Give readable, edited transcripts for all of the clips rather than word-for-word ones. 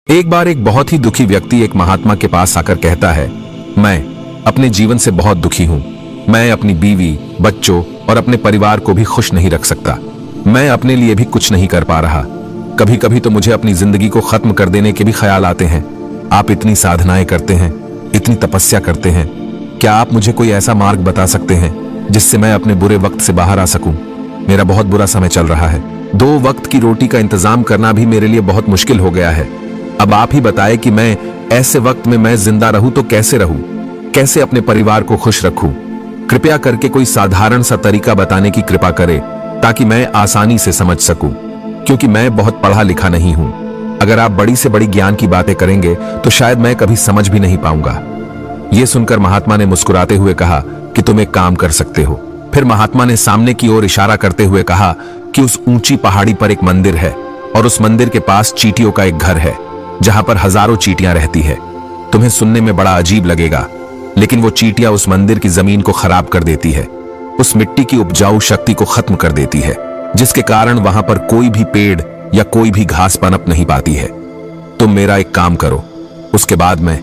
एक बार एक बहुत ही दुखी व्यक्ति एक महात्मा के पास आकर कहता है, मैं अपने जीवन से बहुत दुखी हूं। मैं अपनी बीवी, बच्चों और अपने परिवार को भी खुश नहीं रख सकता। मैं अपने लिए भी कुछ नहीं कर पा रहा। कभी कभी तो मुझे अपनी जिंदगी को खत्म कर देने के भी ख्याल आते हैं। आप इतनी साधनाएं करते हैं, इतनी तपस्या करते हैं, क्या आप मुझे कोई ऐसा मार्ग बता सकते हैं जिससे मैं अपने बुरे वक्त से बाहर आ सकूं? मेरा बहुत बुरा समय चल रहा है। 2 वक्त की रोटी का इंतजाम करना भी मेरे लिए बहुत मुश्किल हो गया है। अब आप ही बताएं कि मैं ऐसे वक्त में मैं जिंदा रहूं तो कैसे रहूं, कैसे अपने परिवार को खुश रखूं? कृपया करके कोई साधारण सा तरीका बताने की कृपा करें ताकि मैं आसानी से समझ सकूं, क्योंकि मैं बहुत पढ़ा लिखा नहीं हूं। अगर आप बड़ी से बड़ी ज्ञान की बातें करेंगे तो शायद मैं कभी समझ भी नहीं पाऊंगा। यह सुनकर महात्मा ने मुस्कुराते हुए कहा कि तुम एक काम कर सकते हो। फिर महात्मा ने सामने की ओर इशारा करते हुए कहा कि उस ऊंची पहाड़ी पर एक मंदिर है और उस मंदिर के पास चींटियों का एक घर है जहां पर हजारों चींटियां रहती है। तुम्हें सुनने में बड़ा अजीब लगेगा, लेकिन वो चींटियां उस मंदिर की जमीन को खराब कर देती है, उस मिट्टी की उपजाऊ शक्ति को खत्म कर देती है, जिसके कारण वहां पर कोई भी पेड़ या कोई भी घास पनप नहीं पाती है। तुम मेरा एक काम करो, उसके बाद मैं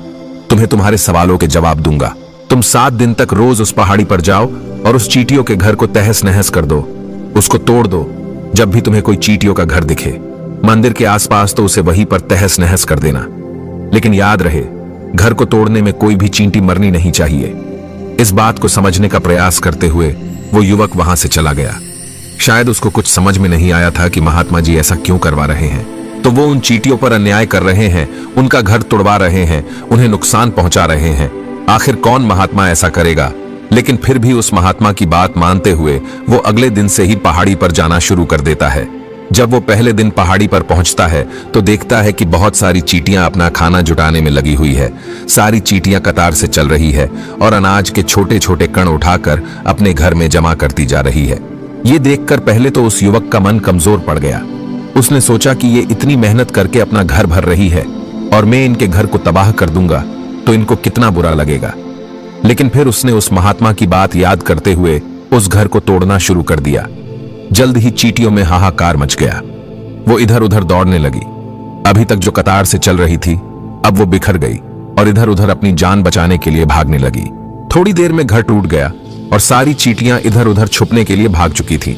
तुम्हें तुम्हारे सवालों के जवाब दूंगा। तुम 7 दिन तक रोज उस पहाड़ी पर जाओ और उस चींटियों के घर को तहस नहस कर दो, उसको तोड़ दो। जब भी तुम्हें कोई चींटियों का घर दिखे मंदिर के आसपास तो उसे वहीं पर तहस नहस कर देना, लेकिन याद रहे घर को तोड़ने में कोई भी चींटी मरनी नहीं चाहिए। इस बात को समझने का प्रयास करते हुए वो युवक वहां से चला गया। शायद उसको कुछ समझ में नहीं आया था कि महात्मा जी ऐसा क्यों करवा रहे हैं। तो वो उन चींटियों पर अन्याय कर रहे हैं, उनका घर तोड़वा रहे हैं, उन्हें नुकसान पहुंचा रहे हैं। आखिर कौन महात्मा ऐसा करेगा? लेकिन फिर भी उस महात्मा की बात मानते हुए वो अगले दिन से ही पहाड़ी पर जाना शुरू कर देता है। जब वो पहले दिन पहाड़ी पर पहुंचता है तो देखता है कि बहुत सारी चींटियां अपना खाना जुटाने में लगी हुई है। सारी चींटियां कतार से चल रही है और अनाज के छोटे छोटे कण उठाकर अपने घर में जमा करती जा रही है। ये देखकर पहले तो उस युवक का मन कमजोर पड़ गया। उसने सोचा कि ये इतनी मेहनत करके अपना घर भर रही है और मैं इनके घर को तबाह कर दूंगा तो इनको कितना बुरा लगेगा। लेकिन फिर उसने उस महात्मा की बात याद करते हुए उस घर को तोड़ना शुरू कर दिया। जल्द ही चींटियों में हाहाकार मच गया। वो इधर उधर दौड़ने लगी। अभी तक जो कतार से चल रही थी अब वो बिखर गई और इधर उधर अपनी जान बचाने के लिए भागने लगी। थोड़ी देर में घर टूट गया और सारी चींटियां इधर उधर छुपने के लिए भाग चुकी थीं।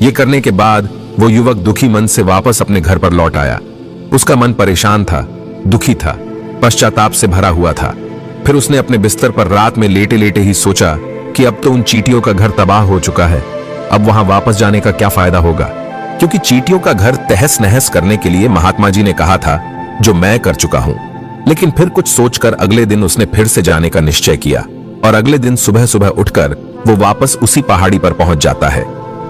ये करने के बाद वो युवक दुखी मन से वापस अपने घर पर लौट आया। उसका मन परेशान था, दुखी था, पश्चाताप से भरा हुआ था। फिर उसने अपने बिस्तर पर रात में लेटे लेटे ही सोचा कि अब तो उन चींटियों का घर तबाह हो चुका है, अब वहां वापस जाने का क्या फायदा होगा, क्योंकि चींटियों का घर तहस नहस करने के लिए महात्मा जी ने कहा था, जो मैं कर चुका हूं। लेकिन फिर कुछ सोचकर अगले दिन उसने फिर से जाने का निश्चय किया और अगले दिन सुबह सुबह उठकर वो वापस उसी पहाड़ी पर पहुंच जाता है।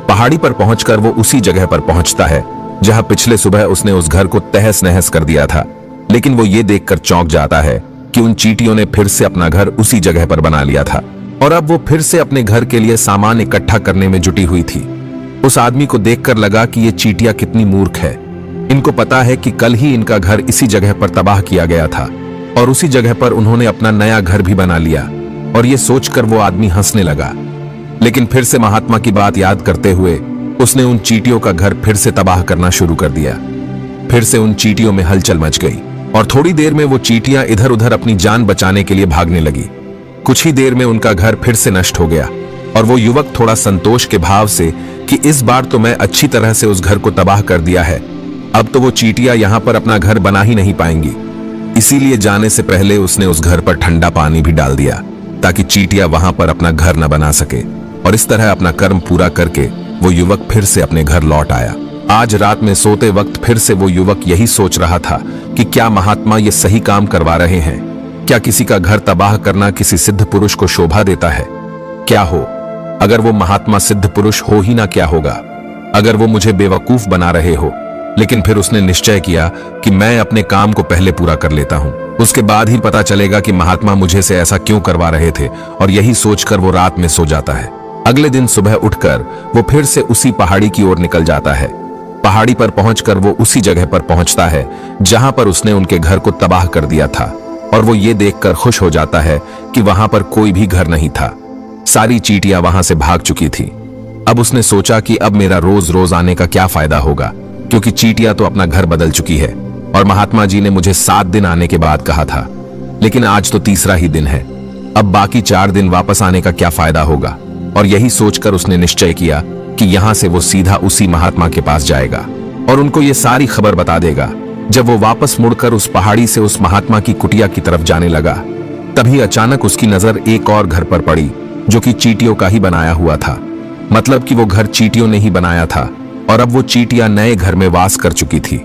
पहाड़ी पर पहुंचकर वो उसी जगह पर पहुंचता है जहां पिछले सुबह उसने उस घर को तहस नहस कर दिया था। लेकिन वो ये देखकर चौंक जाता है कि उन चींटियों ने फिर से अपना घर उसी जगह पर बना लिया था और अब वो फिर से अपने घर के लिए सामान इकट्ठा करने में जुटी हुई थी। उस आदमी को देखकर लगा कि ये चींटियां कितनी मूर्ख है। इनको पता है कि कल ही इनका घर इसी जगह पर तबाह किया गया था और उसी जगह पर उन्होंने अपना नया घर भी बना लिया। और ये सोचकर वो आदमी हंसने लगा। लेकिन फिर से महात्मा की बात याद करते हुए उसने उन चींटियों का घर फिर से तबाह करना शुरू कर दिया। फिर से उन चींटियों में हलचल मच गई और थोड़ी देर में वो चींटियां इधर उधर अपनी जान बचाने के लिए भागने लगी। कुछ ही देर में उनका घर फिर से नष्ट हो गया और वो युवक थोड़ा संतोष के भाव से कि इस बार तो मैं अच्छी तरह से उस घर को तबाह कर दिया है, अब तो वो चींटियां यहां पर अपना घर बना ही नहीं पाएंगी। इसीलिए जाने से पहले उसने उस घर पर ठंडा पानी भी डाल दिया ताकि चींटियां वहां पर अपना घर न बना सके। और इस तरह अपना कर्म पूरा करके वो युवक फिर से अपने घर लौट आया। आज रात में सोते वक्त फिर से वो युवक यही सोच रहा था कि क्या महात्मा ये सही काम करवा रहे हैं? क्या किसी का घर तबाह करना किसी सिद्ध पुरुष को शोभा देता है? क्या हो अगर वो महात्मा सिद्ध पुरुष हो ही ना, क्या होगा अगर वो मुझे बेवकूफ बना रहे हो? लेकिन फिर उसने निश्चय किया कि मैं अपने काम को पहले पूरा कर लेता हूं, उसके बाद ही पता चलेगा कि महात्मा मुझे से ऐसा क्यों करवा रहे थे। और यही सोचकर वो रात में सो जाता है। अगले दिन सुबह उठकर वो फिर से उसी पहाड़ी की ओर निकल जाता है। पहाड़ी पर पहुंचकर वो उसी जगह पर पहुंचता है जहां पर उसने उनके घर को तबाह कर दिया था और वो ये देखकर खुश हो जाता है कि वहां पर कोई भी घर नहीं था। सारी चींटियां वहां से भाग चुकी थी। अब उसने सोचा कि अब मेरा रोज रोज आने का क्या फायदा होगा, क्योंकि चींटियां तो अपना घर बदल चुकी है और महात्मा जी ने मुझे 7 दिन आने के बाद कहा था, लेकिन आज तो तीसरा ही दिन है। अब बाकी 4 दिन वापस आने का क्या फायदा होगा। और यही सोचकर उसने निश्चय किया कि यहां से वो सीधा उसी महात्मा के पास जाएगा और उनको ये सारी खबर बता देगा। जब वो वापस मुड़कर उस पहाड़ी से उस महात्मा की कुटिया की तरफ जाने लगा, तभी अचानक उसकी नजर एक और घर पर पड़ी जो कि चींटियों का ही बनाया हुआ था। मतलब कि वो घर चींटियों ने ही बनाया था और अब वो चींटियां नए घर में वास कर चुकी थी।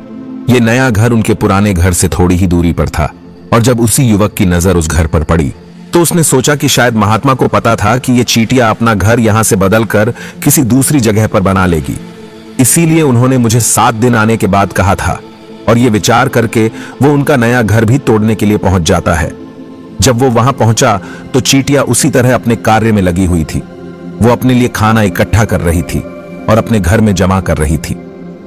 ये नया घर उनके पुराने घर से थोड़ी ही दूरी पर था और जब उसी युवक की नजर उस घर पर पड़ी तो उसने सोचा कि शायद महात्मा को पता था कि ये चींटियां अपना घर यहां से बदलकर किसी दूसरी जगह पर बना लेगी, इसीलिए उन्होंने मुझे 7 दिन आने के बाद कहा था। और ये विचार करके वो उनका नया घर भी तोड़ने के लिए पहुंच जाता है। जब वो वहां पहुंचा तो चींटियां उसी तरह अपने कार्य में लगी हुई थी। वो अपने लिए खाना इकट्ठा कर रही थी और अपने घर में जमा कर रही थी।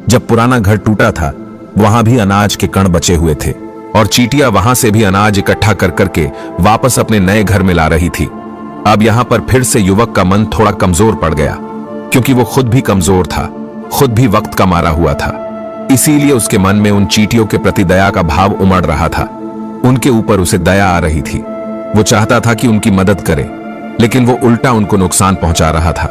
जब पुराना घर टूटा था वहां भी अनाज के कण बचे हुए थे और चींटियां वहां से भी अनाज इकट्ठा कर करके वापस अपने नए घर में ला रही थी। अब यहां पर फिर से युवक का मन थोड़ा कमजोर पड़ गया, क्योंकि वो खुद भी कमजोर था, खुद भी वक्त का मारा हुआ था। इसीलिए उसके मन में उन चींटियों के प्रति दया का भाव उमड़ रहा था। उनके ऊपर उसे दया आ रही थी। वो चाहता था कि उनकी मदद करे, लेकिन वो उल्टा उनको नुकसान पहुंचा रहा था।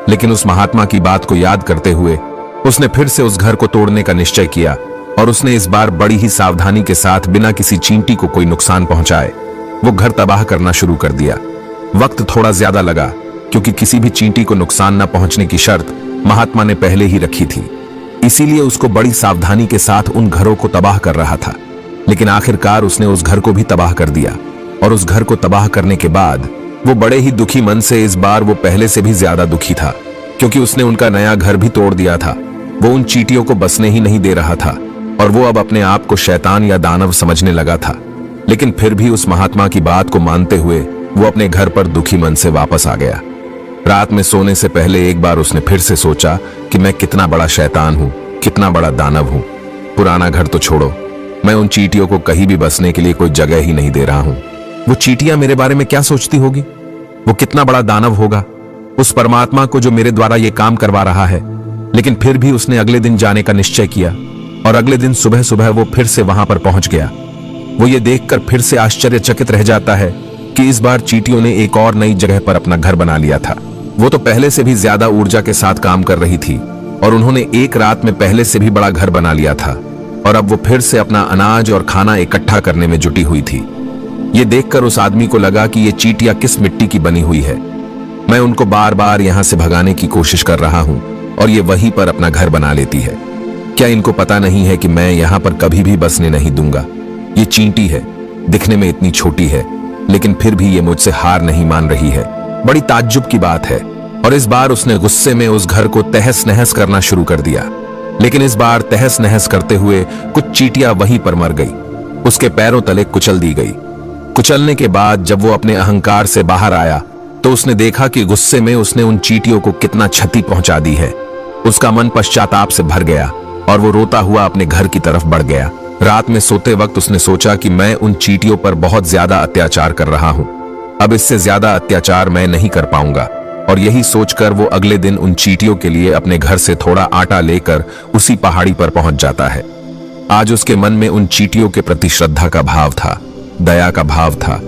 लेकिन उस महात्मा की बात को याद करते हुए उसने फिर से उस घर को तोड़ने का निश्चय किया और उसने इस बार बड़ी ही सावधानी के साथ बिना किसी चींटी को कोई नुकसान पहुंचाए वो घर तबाह करना शुरू कर दिया। वक्त थोड़ा ज्यादा लगा, क्योंकि किसी भी चींटी को नुकसान न पहुंचने की शर्त महात्मा ने पहले ही रखी थी। इसीलिए उसको बड़ी सावधानी के साथ उन घरों को तबाह कर रहा था। लेकिन आखिरकार उसने उस घर को भी तबाह कर दिया और उस घर को तबाह करने के बाद वो बड़े ही दुखी मन से, इस बार वो पहले से भी ज्यादा दुखी था, क्योंकि उसने उनका नया घर भी तोड़ दिया था। वो उन चींटियों को बसने ही नहीं दे रहा था और वो अब अपने आप को शैतान या दानव समझने लगा था। लेकिन फिर भी उस महात्मा की बात को मानते हुए वो अपने घर पर दुखी मन से वापस आ गया। रात में सोने से पहले एक बार उसने फिर से सोचा कि मैं कितना बड़ा शैतान हूं, कितना बड़ा दानव हूं। पुराना घर तो छोड़ो, मैं उन चींटियों को कहीं भी बसने के लिए कोई जगह ही नहीं दे रहा हूं। वो चींटियां मेरे बारे में क्या सोचती होगी? वो कितना बड़ा दानव होगा उस परमात्मा को जो मेरे द्वारा ये काम करवा रहा है। लेकिन फिर भी उसने अगले दिन जाने का निश्चय किया और अगले दिन सुबह सुबह वो फिर से वहां पर पहुंच गया। वो ये देखकर फिर से आश्चर्यचकित रह जाता है कि इस बार चींटियों ने एक और नई जगह पर अपना घर बना लिया था। वो तो पहले से भी ज्यादा ऊर्जा के साथ काम कर रही थी और उन्होंने एक रात में पहले से भी बड़ा घर बना लिया था और अब वो फिर से अपना अनाज और खाना इकट्ठा करने में जुटी हुई थी। ये देखकर उस आदमी को लगा कि ये चींटियां किस मिट्टी की बनी हुई है। मैं उनको बार बार यहां से भगाने की कोशिश कर रहा हूं और ये वहीं पर अपना घर बना लेती है। क्या इनको पता नहीं है कि मैं यहां पर कभी भी बसने नहीं दूंगा? ये चींटी है, दिखने में इतनी छोटी है, लेकिन फिर भी ये मुझसे हार नहीं मान रही है। बड़ी ताज्जुब की बात है। और इस बार उसने गुस्से में उस घर को तहस नहस करना शुरू कर दिया। लेकिन इस बार तहस नहस करते हुए कुछ चींटियां वहीं पर मर गई, उसके पैरों तले कुचल दी गई। कुचलने के बाद जब वो अपने अहंकार से बाहर आया तो उसने देखा कि गुस्से में उसने उन चींटियों को कितना क्षति पहुंचा दी है। उसका मन पश्चाताप से भर गया और वो रोता हुआ अपने घर की तरफ बढ़ गया। रात में सोते वक्त उसने सोचा कि मैं उन चींटियों पर बहुत ज्यादा अत्याचार कर रहा हूं, अब इससे ज्यादा अत्याचार मैं नहीं कर पाऊंगा। और यही सोचकर वो अगले दिन उन चींटियों के लिए अपने घर से थोड़ा आटा लेकर उसी पहाड़ी पर पहुंच जाता है। आज उसके मन में उन चींटियों के प्रति श्रद्धा का भाव था, दया का भाव था।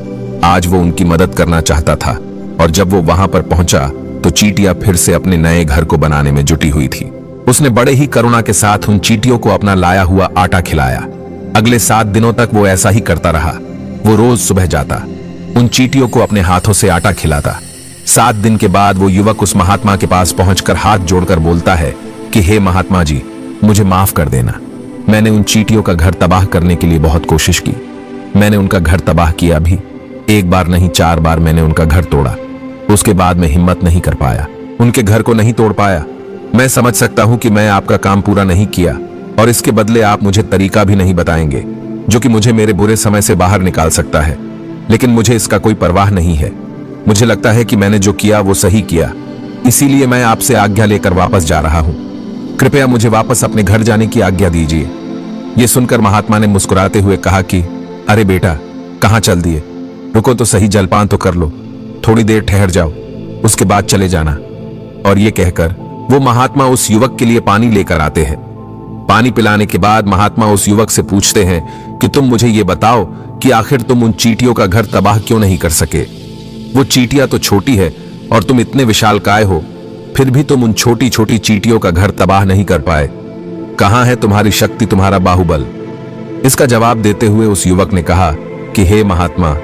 आज वो उनकी मदद करना चाहता था। और जब वो वहां पर पहुंचा तो चींटियां फिर से अपने नए घर को बनाने में जुटी हुई थी। उसने बड़े ही करुणा के साथ उन चींटियों को अपना लाया हुआ आटा खिलाया। अगले 7 दिनों तक वो ऐसा ही करता रहा। वो रोज सुबह जाता, उन चींटियों को अपने हाथों से आटा खिलाता। 7 दिन के बाद वो युवक उस महात्मा के पास पहुंचकर हाथ जोड़कर बोलता है कि हे महात्मा जी, मुझे माफ कर देना। मैंने उन चींटियों का घर तबाह करने के लिए बहुत कोशिश की। मैंने उनका घर तबाह किया भी, 1 बार नहीं 4 बार मैंने उनका घर तोड़ा। उसके बाद मैं हिम्मत नहीं कर पाया, उनके घर को नहीं तोड़ पाया। मैं समझ सकता हूं कि मैं आपका काम पूरा नहीं किया और इसके बदले आप मुझे तरीका भी नहीं बताएंगे जो कि मुझे मेरे बुरे समय से बाहर निकाल सकता है। लेकिन मुझे इसका कोई परवाह नहीं है। मुझे लगता है कि मैंने जो किया वो सही किया, इसीलिए मैं आपसे आज्ञा लेकर वापस जा रहा हूं। कृपया मुझे वापस अपने घर जाने की आज्ञा दीजिए। यह सुनकर महात्मा ने मुस्कुराते हुए कहा कि अरे बेटा, कहां चल दिए? रुको तो सही, जलपान तो कर लो, थोड़ी देर ठहर जाओ, उसके बाद चले जाना। और ये कहकर वो महात्मा उस युवक के लिए पानी लेकर आते हैं। पानी पिलाने के बाद महात्मा उस युवक से पूछते हैं कि तुम मुझे ये बताओ कि आखिर तुम उन चींटियों का घर तबाह क्यों नहीं कर सके। वो चींटियां तो छोटी है और तुम इतने विशालकाय हो, फिर भी तुम उन छोटी छोटी चींटियों का घर तबाह नहीं कर पाए। कहां है तुम्हारी शक्ति, तुम्हारा बाहुबल? इसका जवाब देते हुए उस युवक ने कहा कि हे महात्मा,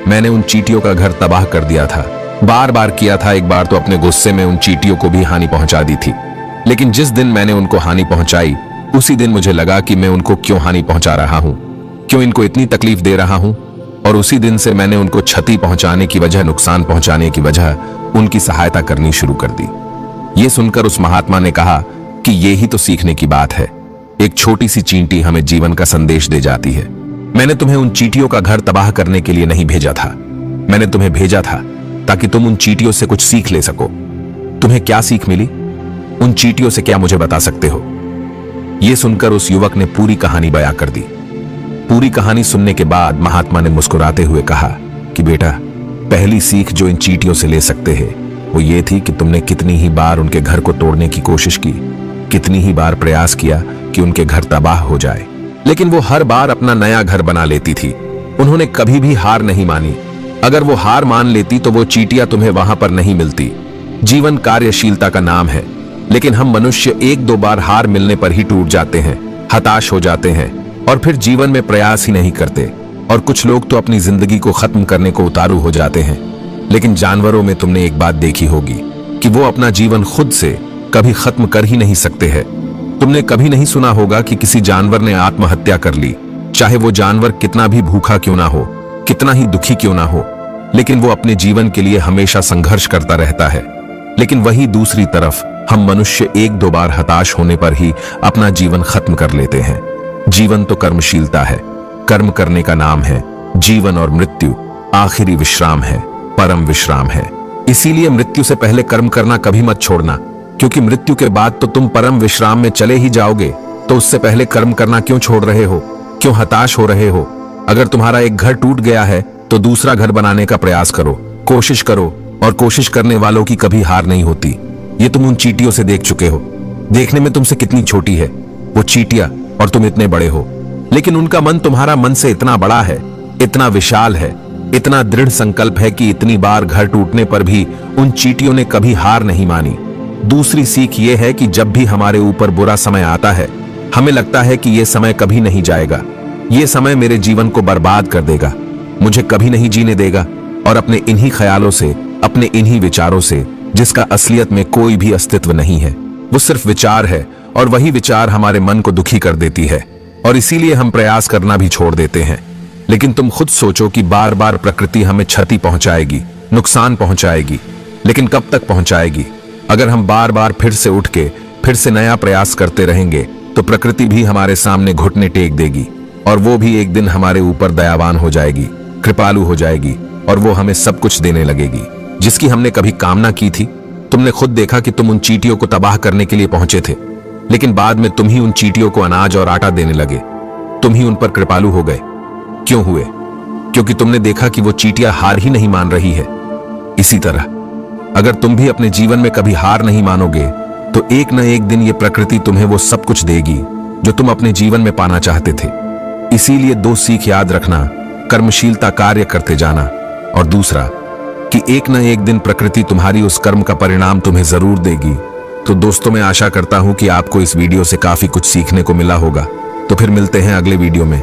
मैंने उन चींटियों का घर तबाह कर दिया था, बार बार किया था। एक बार तो अपने गुस्से में उन चींटियों को भी हानि पहुंचा दी थी, लेकिन जिस दिन मैंने उनको हानि पहुंचाई उसी दिन मुझे लगा कि मैं उनको क्यों हानि पहुंचा रहा हूं, क्यों इनको इतनी तकलीफ दे रहा हूं, और उसी दिन से मैंने उनको क्षति पहुंचाने की वजह, नुकसान पहुंचाने की वजह उनकी सहायता करनी शुरू कर दी। यह सुनकर उस महात्मा ने कहा कि यह ही तो सीखने की बात है। एक छोटी सी चींटी हमें जीवन का संदेश दे जाती है। मैंने तुम्हें उन चींटियों का घर तबाह करने के लिए नहीं भेजा था, मैंने तुम्हें भेजा था ताकि तुम उन चींटियों से कुछ सीख ले सको। तुम्हें क्या सीख मिली? उन चींटियों से क्या मुझे बता सकते हो? यह सुनकर उस युवक ने पूरी कहानी बयां कर दी। पूरी कहानी सुनने के बाद महात्मा ने मुस्कुराते हुए कहा कि बेटा, पहली सीख जो इन चींटियों से ले सकते हैं वो ये थी कि तुमने कितनी ही बार उनके घर को तोड़ने की कोशिश की, कितनी ही बार प्रयास किया कि उनके घर तबाह हो जाए, लेकिन वो हर बार अपना नया घर बना लेती थी। उन्होंने कभी भी हार नहीं मानी। अगर वो हार मान लेती तो वो चींटियां तुम्हें वहां पर नहीं मिलती। जीवन कार्यशीलता का नाम है, लेकिन हम मनुष्य एक दो बार हार मिलने पर ही टूट जाते हैं, हताश हो जाते हैं और फिर जीवन में प्रयास ही नहीं करते। और कुछ लोग तो अपनी जिंदगी को खत्म करने को उतारू हो जाते हैं। लेकिन जानवरों में तुमने एक बात देखी होगी कि वो अपना जीवन खुद से कभी खत्म कर ही नहीं सकते हैं। तुमने कभी नहीं सुना होगा कि किसी जानवर ने आत्महत्या कर ली, चाहे वो जानवर कितना भी भूखा क्यों ना हो, कितना ही दुखी क्यों ना हो, लेकिन वो अपने जीवन के लिए हमेशा संघर्ष करता रहता है। लेकिन वही दूसरी तरफ हम मनुष्य एक दो बार हताश होने पर ही अपना जीवन खत्म कर लेते हैं। जीवन तो कर्मशीलता है, कर्म करने का नाम है। जीवन और मृत्यु आखिरी विश्राम है, परम विश्राम है। इसीलिए मृत्यु से पहले कर्म करना कभी मत छोड़ना, क्योंकि मृत्यु के बाद तो तुम परम विश्राम में चले ही जाओगे। तो उससे पहले कर्म करना क्यों छोड़ रहे हो? क्यों हताश हो रहे हो? अगर तुम्हारा एक घर टूट गया है तो दूसरा घर बनाने का प्रयास करो, कोशिश करो, और कोशिश करने वालों की कभी हार नहीं होती। ये तुम उन चींटियों से देख चुके हो। देखने में तुमसे कितनी छोटी है वो चींटियां और तुम इतने बड़े हो, लेकिन उनका मन तुम्हारा मन से इतना बड़ा है, इतना विशाल है, इतना दृढ़ संकल्प है कि इतनी बार घर टूटने पर भी उन चींटियों ने कभी हार नहीं मानी। दूसरी सीख ये है कि जब भी हमारे ऊपर बुरा समय आता है, हमें लगता है कि यह समय कभी नहीं जाएगा, यह समय मेरे जीवन को बर्बाद कर देगा, मुझे कभी नहीं जीने देगा, और अपने इन्हीं ख्यालों से, अपने इन्हीं विचारों से, जिसका असलियत में कोई भी अस्तित्व नहीं है, वो सिर्फ विचार है, और वही विचार हमारे मन को दुखी कर देती है, और इसीलिए हम प्रयास करना भी छोड़ देते हैं। लेकिन तुम खुद सोचो कि बार बार प्रकृति हमें क्षति पहुंचाएगी, नुकसान पहुंचाएगी, लेकिन कब तक पहुंचाएगी? अगर हम बार बार फिर से उठ के फिर से नया प्रयास करते रहेंगे तो प्रकृति भी हमारे सामने घुटने टेक देगी, और वो भी एक दिन हमारे ऊपर दयावान हो जाएगी, कृपालु हो जाएगी, और वो हमें सब कुछ देने लगेगी जिसकी हमने कभी कामना की थी। तुमने खुद देखा कि तुम उन चींटियों को तबाह करने के लिए पहुंचे थे, लेकिन बाद में तुम ही उन चींटियों को अनाज और आटा देने लगे, तुम ही उन पर कृपालु हो गए। क्यों हुए? क्योंकि तुमने देखा कि वो चींटियां हार ही नहीं मान रही है। इसी तरह अगर तुम भी अपने जीवन में कभी हार नहीं मानोगे तो एक न एक दिन ये प्रकृति तुम्हें वो सब कुछ देगी जो तुम अपने जीवन में पाना चाहते थे। इसीलिए दो सीख याद रखना, कर्मशीलता, कार्य करते जाना, और दूसरा कि एक न एक दिन प्रकृति तुम्हारी उस कर्म का परिणाम तुम्हें जरूर देगी। तो दोस्तों, मैं आशा करता हूं कि आपको इस वीडियो से काफी कुछ सीखने को मिला होगा। तो फिर मिलते हैं अगले वीडियो में।